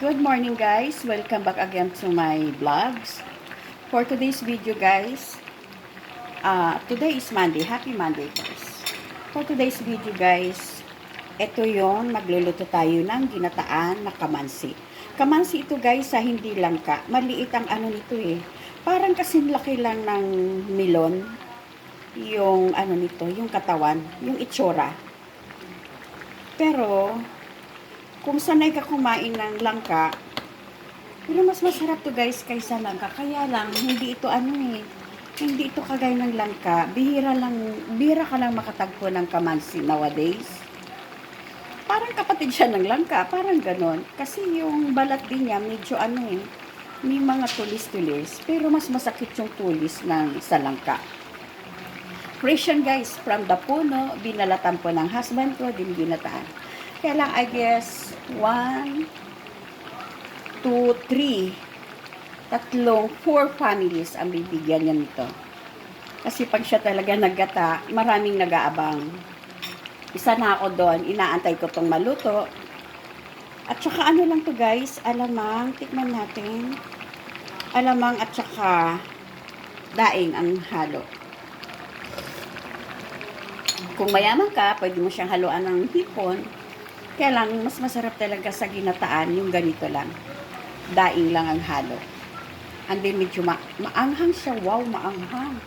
Good morning guys, welcome back again to my vlogs. For today's video guys, today is Monday, happy Monday guys. For today's video guys, ito yon, magluluto tayo ng ginataan na kamansi. Kamansi ito guys sa hindi langka, maliit ang ano nito eh. Parang kasing laki lang ng melon, yung ano nito, yung katawan, yung itsura. Pero, kung sanay ka kumain ng langka, pero mas masarap to guys kaysa langka. Kaya lang, hindi ito hindi ito kagaya ng langka. Bihira ka lang makatagpo ng kamansi nowadays. Parang kapatid siya ng langka, parang ganon. Kasi yung balat din niya, medyo may mga tulis-tulis. Pero mas masakit yung tulis ng sa langka. Fresh yan guys, from the puno, binalatan po ng husband ko, din ginataan. Kaya lang, I guess, 1, 2, 3, 4 families ang bibigyan niya nito. Kasi pag siya talaga naggata, maraming nag-aabang. Isa na ako doon, inaantay ko tong maluto. At saka ano lang to guys, alamang, tikman natin. Alamang at saka daing ang halo. Kung mayaman ka, pwede mo siyang haluan ng hipon. Kaya lang, mas masarap talaga sa ginataan yung ganito lang. Daing lang ang halo. And then medyo maanghang siya. Wow, maanghang.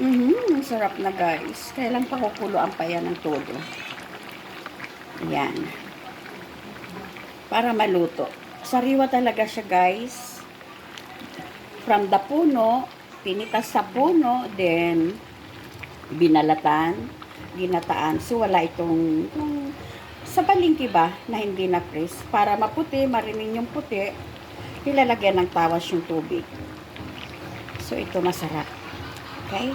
Ang sarap na guys. Kaya lang pakukuluan pa yan ng todo. Yan. Para maluto. Sariwa talaga siya guys. From the puno, pinitas sa puno, then binalatan, ginataan. So wala itong sa palengke ba na hindi na press para maputi, marinig yung puti, ilalagyan ng tawas yung tubig. So ito masarap. Okay?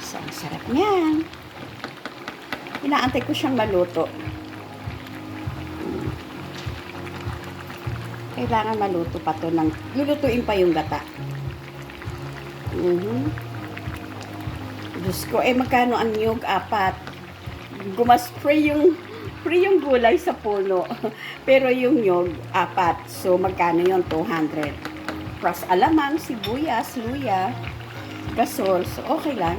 So ang sarap niyan. Inaantay ko siyang maluto. Kailangan maluto pa to ng lulutuin pa yung gata. Diyos ko, magkano ang niyog? 4. Gumaspray yung gulay sa puno. Pero yung nyog, 4. So, magkano yun? 200. Plus alamang, sibuyas, luya, gasol. So, okay lang.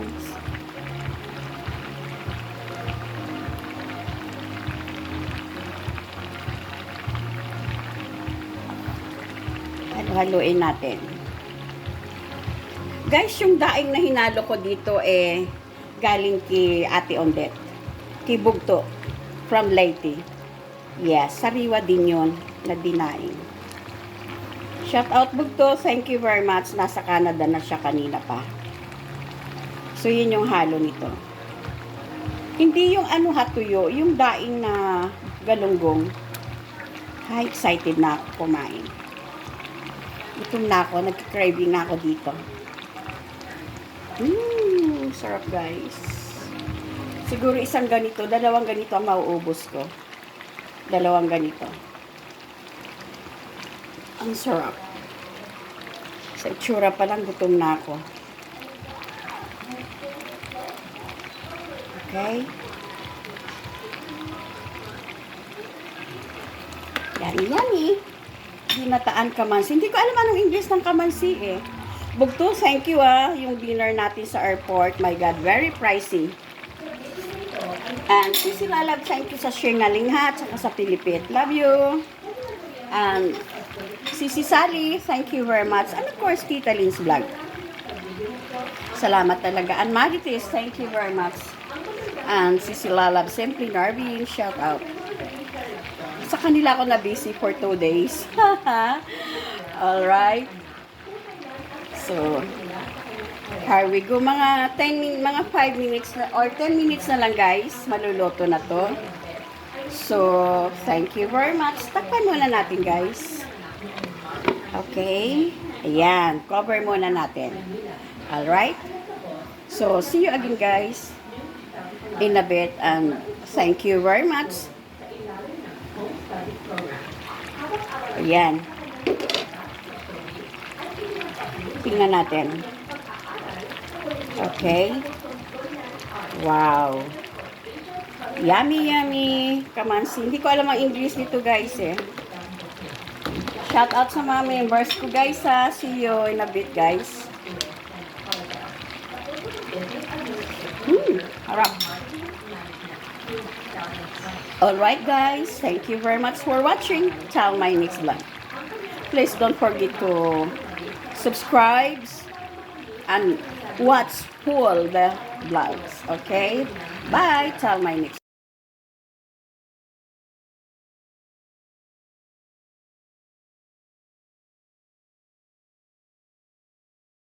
Haluin natin. Guys, yung daing na hinalo ko dito galing kay Ate Ondet. Kay Bugto. From Leyte. Yes, sariwa din yun na dinaing. Shout out Bugto, thank you very much. Nasa Canada na siya kanina pa. So, yun yung halo nito. Hindi yung hatuyo, yung daing na galunggong. Excited na ako kumain. Gutom na ako, nagka-craving na ako dito. Sarap guys. Siguro isang ganito, 2 ganito ang mauubos ko. 2 ganito. Ang sarap. Sa itsura pa lang, gutom na ako. Okay. Yummy. Ginataan kamansi. Hindi ko alam anong English ng kamansi Bugto, thank you yung dinner natin sa airport. My God, very pricey. And Sisi Lalab, thank you sa Shingaling at saka sa Pilipit. Love you. And Sisi Sally, thank you very much. And of course, Tita Lynn's vlog. Salamat talaga. And Marites, thank you very much. And Sisi Lalab, Simply Narvin, shout out. Sa kanila ako na busy for 2 days. Alright. So, here we go. Mga 5 minutes na, or 10 minutes na lang guys, maluluto na to. So, thank you very much. Takpan muna natin guys. Okay. Ayan, cover muna natin. Alright. So, see you again guys in a bit, and thank you very much. Ayan. Tingnan natin. Okay. Wow. Yummy, yummy. Kamansi. Hindi ko alam ang English nito guys Shout out sa mga members ko guys ha. See you in a bit guys. Harap. Alright guys, thank you very much for watching. Till my next vlog. Please don't forget to subscribe and watch all the vlogs. Okay? Bye. Till my next